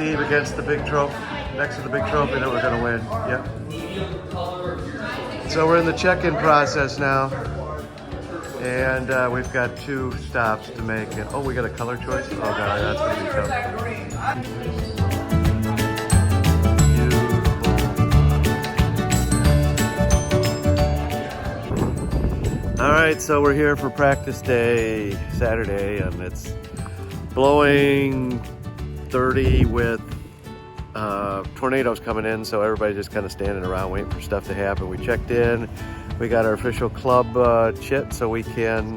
Steve against the big trophy, next to the big trophy that we're going to win. Yep. So we're in the check-in process now. And we've got 2 stops to make. Oh, we got a color choice? Oh, God, that's going to be tough. Beautiful. All right, so we're here for practice day, Saturday, and it's blowing 30 with tornadoes coming in, so everybody's just kind of standing around waiting for stuff to happen. We checked in. We got our official club chit so we can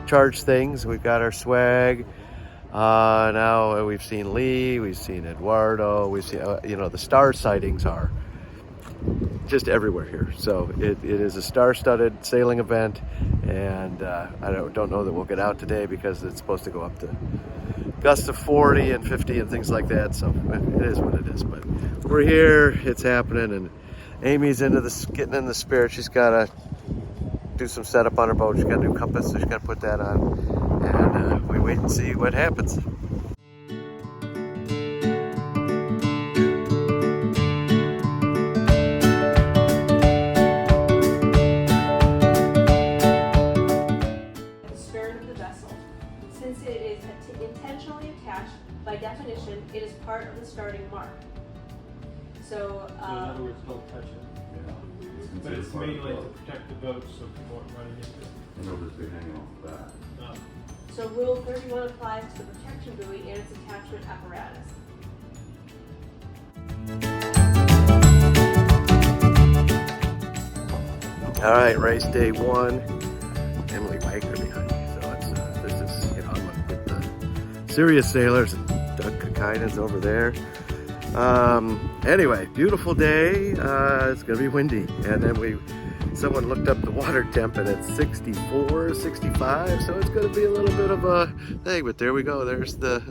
charge things. We've got our swag. Now we've seen Lee, we've seen Eduardo, we've seen, the star sightings are just everywhere here. So it is a star-studded sailing event, and I don't know that we'll get out today because it's supposed to go up to gusts of 40 and 50 and things like that. So it is what it is, but we're here, it's happening, and Amy's getting in the spirit. She's got to do some setup on her boat. She's got a new compass, so she's got to put that on. And we wait and see what happens. The stern of the vessel. Since it is intentionally attached, by definition, it is part of the starting mark. So, in other words, don't touch it. Yeah. But it's mainly to protect the boat so people aren't running into it. And it'll just be hanging off the back. No. so Rule 31 applies to the protection buoy and its attachment apparatus. All right, race day 1. Emily Wagner behind me. So this is, I'm with the serious sailors. Doug Kakainen's over there. Anyway, beautiful day. It's gonna be windy, and then someone looked up the water temp and it's 64, 65, so it's gonna be a little bit of a thing. But there we go. There's the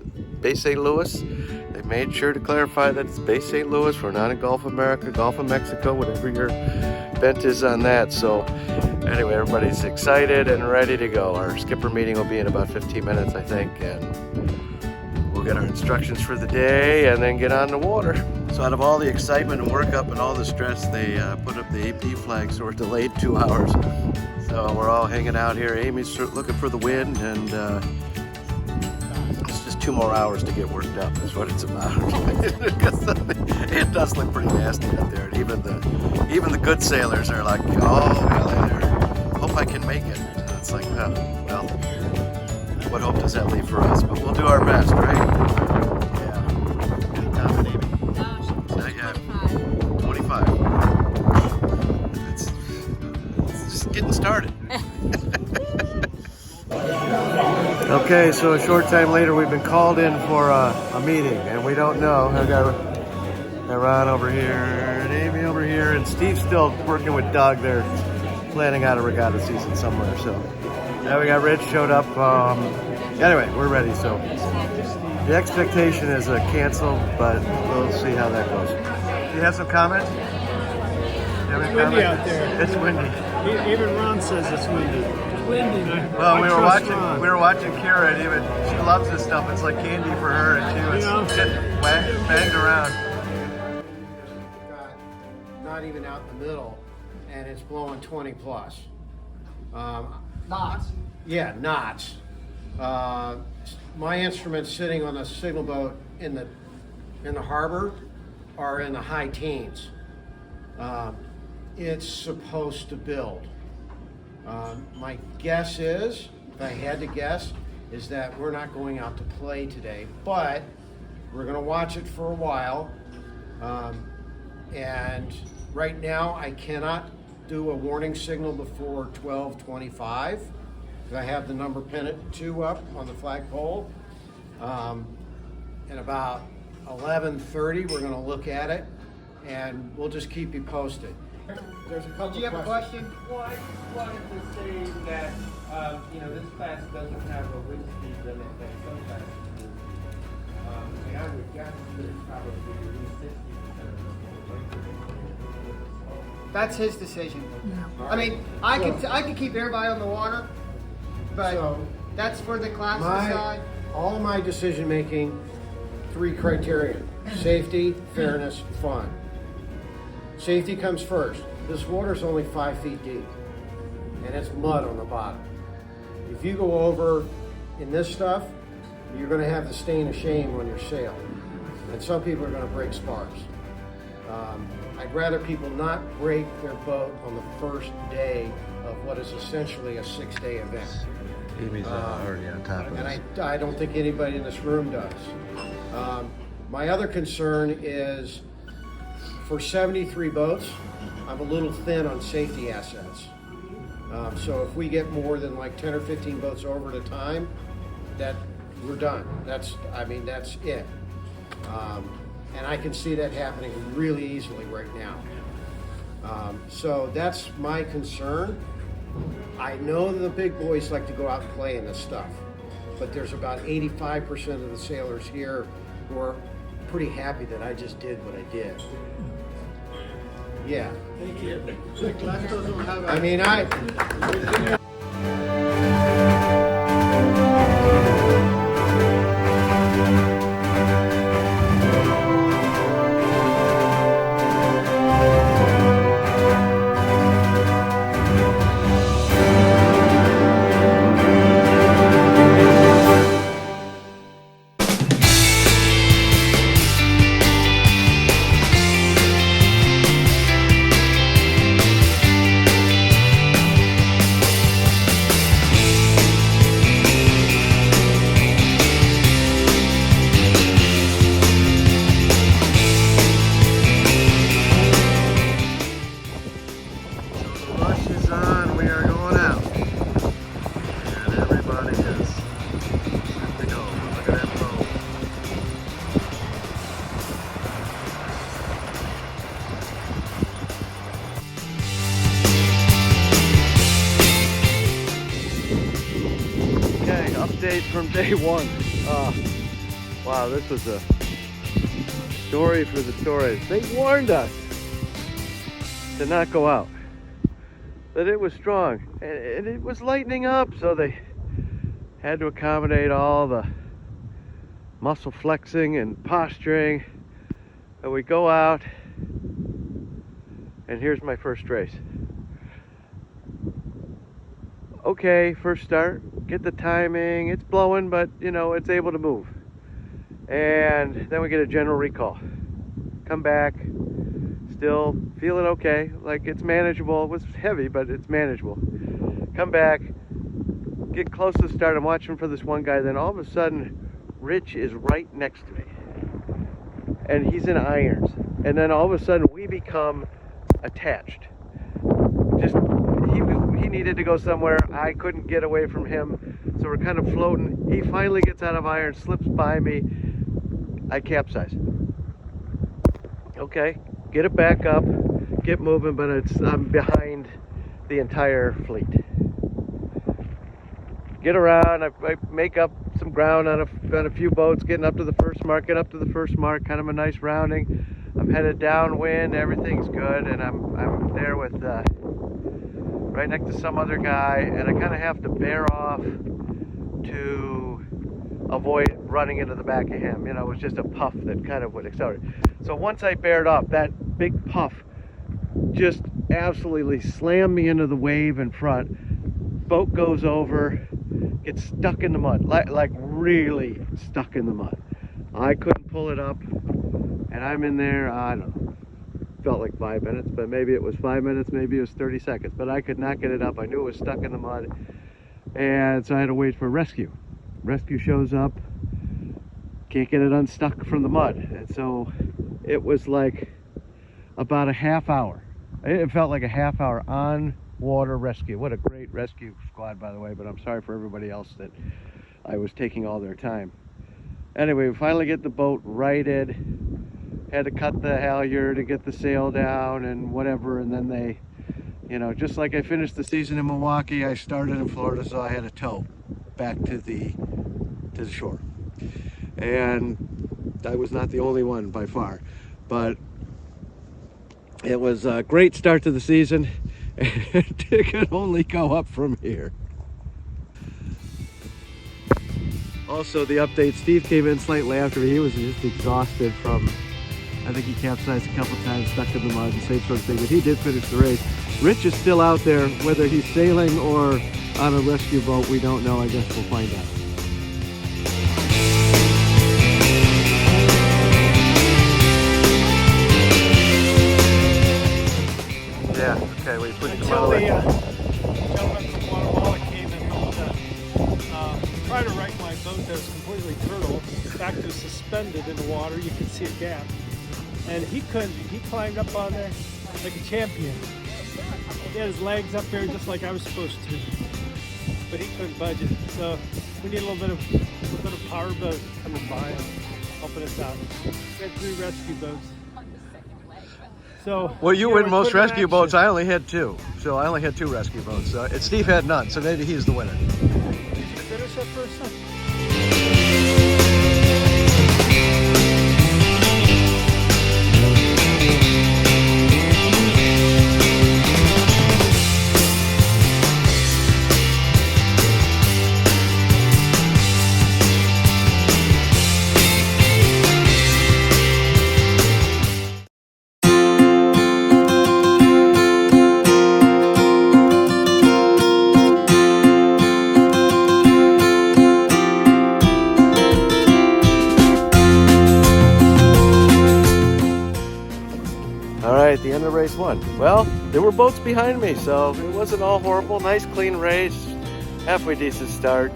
Bay St. Louis. They made sure to clarify that it's Bay St. Louis. We're not in Gulf of America, Gulf of Mexico, whatever your bent is on that. So anyway, everybody's excited and ready to go. Our skipper meeting will be in about 15 minutes, I think, and we'll get our instructions for the day and then get on the water. So out of all the excitement and workup and all the stress, they put up the AP flag, so we're delayed 2 hours. So we're all hanging out here. Amy's looking for the wind, and it's just 2 more hours to get worked up is what it's about. It does look pretty nasty out there. And even the good sailors are like, oh, hope I can make it. And it's like, well, what hope does that leave for us? But we'll do our best, right? Yeah. Dominating. Not yet. 25. It's just getting started. Okay, so a short time later, we've been called in for a meeting, and we don't know. I've got Ron over here, and Amy over here, and Steve's still working with Doug. They're planning out a regatta season somewhere, so. Now we got Rich showed up. Anyway, we're ready. So the expectation is a cancel, but we'll see how that goes. Do you have some comments? It's windy out there. It's windy. Even Ron says it's windy. It's windy. Well, we were watching Kira, and even she loves this stuff. It's like candy for her, and she was getting banged around. Not even out in the middle, and it's blowing 20 plus. Knots. Yeah, knots. My instruments sitting on a signal boat in the harbor are in the high teens. It's supposed to build. My guess is, if I had to guess, is that we're not going out to play today, but we're going to watch it for a while. And right now, I cannot do a warning signal before 12:25. I have the number pennant 2 up on the flagpole. And about 11:30, we're going to look at it, and we'll just keep you posted. There's a couple. Do you have a question? Well, I just wanted to say that, this class doesn't have a wind speed limit that some classes do. And I would guess that it's probably at least 60% of the That's his decision. I mean, I could keep everybody on the water, but So, that's for the class to decide. all my decision making three criteria: safety, fairness, fun. Safety comes first. This water's only 5 feet deep, and it's mud on the bottom. If you go over in this stuff, you're going to have the stain of shame on your sail, and some people are going to break spars. I'd rather people not break their boat on the first day of what is essentially a 6-day event. Amy's already on top of And this. I don't think anybody in this room does. My other concern is for 73 boats, I'm a little thin on safety assets. So if we get more than like 10 or 15 boats over at a time, that we're done. That's it. And I can see that happening really easily right now. So that's my concern. I know the big boys like to go out and play in this stuff, but there's about 85% of the sailors here who are pretty happy that I just did what I did. Yeah. Thank you. The class doesn't have I mean, The rush is on. We are going out. And everybody is set to go. Look at that boat. Okay, update from day one. Wow, this was a story for the stories. They warned us to not go out, that it was strong, and it was lightening up, so they had to accommodate all the muscle flexing and posturing. And we go out, and here's my first race. Okay, first start, get the timing, it's blowing, but you know, it's able to move. And then we get a general recall. Come back, still feeling okay, like it's manageable. It was heavy, but it's manageable. Come back, get close to the start. I'm watching for this one guy, then all of a sudden Rich is right next to me and he's in irons, and then all of a sudden we become attached. Just he needed to go somewhere, I couldn't get away from him, so we're kind of floating. He finally gets out of irons, slips by me, I capsize. Okay, get it back up, get moving, but I'm behind the entire fleet. Get around, I make up some ground on a few boats, getting up to the first mark, kind of a nice rounding. I'm headed downwind, everything's good, and I'm there with right next to some other guy, and I kind of have to bear off to avoid running into the back of him. You know, it was just a puff that kind of would accelerate. So once I bared off, that big puff just absolutely slammed me into the wave in front. Boat goes over, gets stuck in the mud, like really stuck in the mud. I couldn't pull it up, and I'm in there, I don't know, felt like 5 minutes, but maybe it was 5 minutes, maybe it was 30 seconds, but I could not get it up. I knew it was stuck in the mud, and so I had to wait for rescue. Rescue shows up, can't get it unstuck from the mud, and so it was like about a half hour. It felt like a half hour on water rescue. What a great rescue squad, by the way, but I'm sorry for everybody else that I was taking all their time. Anyway, we finally get the boat righted, had to cut the halyard to get the sail down and whatever, and then they, you know, just like I finished the season in Milwaukee, I started in Florida, so I had a tow back to the shore. And I was not the only one by far, but it was a great start to the season, and it could only go up from here. Also, the update, Steve came in slightly after me. He was just exhausted from, I think he capsized a couple times, stuck in the mud, and same sort of thing, but he did finish the race. Rich is still out there, whether he's sailing or on a rescue boat, we don't know. I guess we'll find out. Yeah, okay, we put Until the gentleman from Guatemala came and helped try to right my boat that was completely turtle. Back was suspended in the water. You can see a gap. And he couldn't. He climbed up on there like a champion. He had his legs up there just like I was supposed to. But he couldn't budge it. So we need a little bit of power boat coming by and helping us out. We had 3 rescue boats. So Well, you know, win we most put in rescue boats. action. I only had 2. So I only had 2 rescue boats. And Steve had none, so maybe he's the winner. Finish that first one. All right, the end of race 1. Well, there were boats behind me, so it wasn't all horrible. Nice, clean race. Halfway decent start.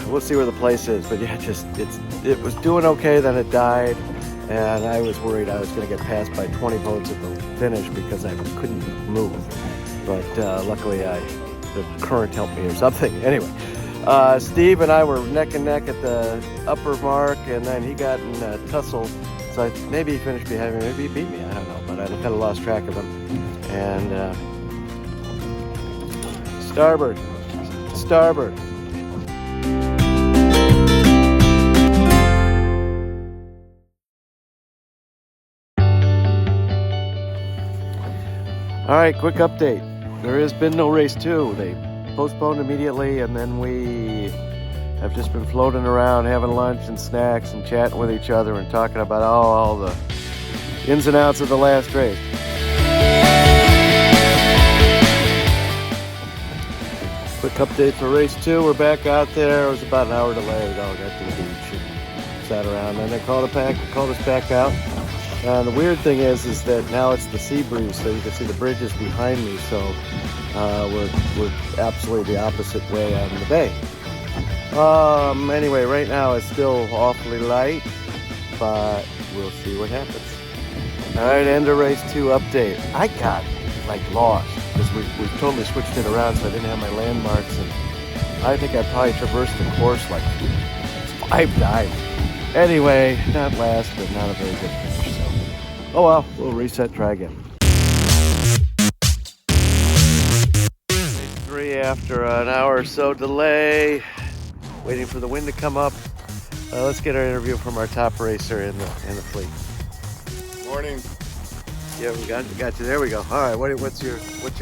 We'll see where the place is, but yeah, it was doing okay, then it died, and I was worried I was going to get passed by 20 boats at the finish because I couldn't move. But luckily, the current helped me or something. Anyway, Steve and I were neck and neck at the upper mark, and then he got in a tussle. So maybe he finished behind me, maybe he beat me, I don't know, but I kind of lost track of him. And starboard. All right, quick update. There has been no race 2. They postponed immediately, and then we have just been floating around, having lunch and snacks and chatting with each other and talking about all the ins and outs of the last race. Quick update for race 2. We're back out there. It was about an hour delay. We all got to the beach and sat around. And they called us back out. The weird thing is that now it's the sea breeze, so you can see the bridges behind me. So we're absolutely the opposite way out in the bay. Anyway, right now it's still awfully light, but we'll see what happens. All right, end of race 2 update. I got lost because we totally switched it around, so I didn't have my landmarks, and I think I probably traversed the course 5 times. Anyway, not last, but not a very good finish. So, oh well, we'll reset, try again. Race 3 after an hour or so delay. Waiting for the wind to come up. Let's get our interview from our top racer in the fleet. Morning. Yeah, we got you. There we go. All right, what's your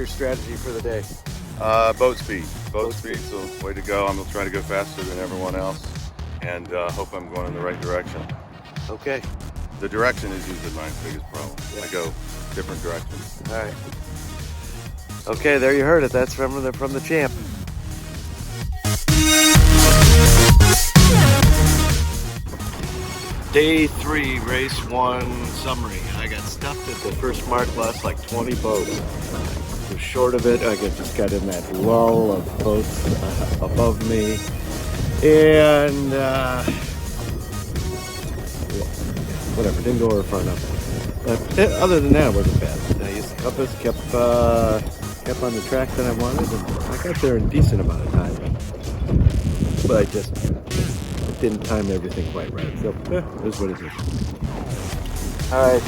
strategy for the day? Boat speed. Boat speed. So way to go. I'm gonna try to go faster than everyone else, and hope I'm going in the right direction. Okay. The direction is usually my biggest problem. Yeah. I go different directions. All right. Okay, there you heard it. That's from the champ. Day 3, race 1 summary. I got stuffed at the first mark, lost 20 boats. I was short of it. I just got in that lull of boats above me. And whatever, didn't go over far enough. But other than that, it wasn't bad. I used the compass, kept on the track that I wanted, and I got there in a decent amount of time. But I just didn't time everything quite right. So, it is what it is. All right,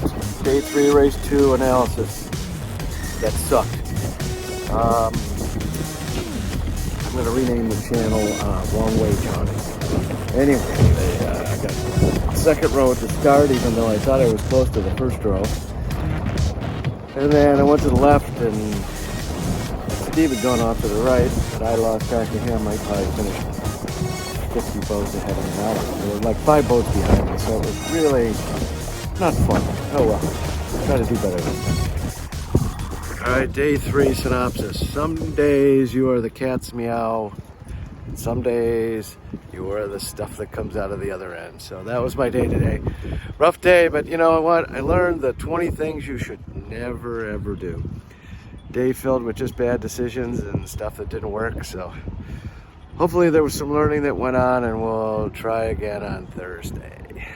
day 3, race 2 analysis. That sucked. I'm going to rename the channel Wrong Way Johnny. Anyway, I got second row at the start, even though I thought I was close to the first row. And then I went to the left, and Steve had gone off to the right, but I lost track of him. I probably finished 50 boats ahead of me. There were like 5 boats behind me, so it was really not fun. Oh well, try to do better this time. All right, day 3 synopsis. Some days you are the cat's meow, and some days you are the stuff that comes out of the other end. So that was my day today. Rough day, but you know what? I learned the 20 things you should never ever do. Day filled with just bad decisions and stuff that didn't work. So hopefully there was some learning that went on, and we'll try again on Thursday.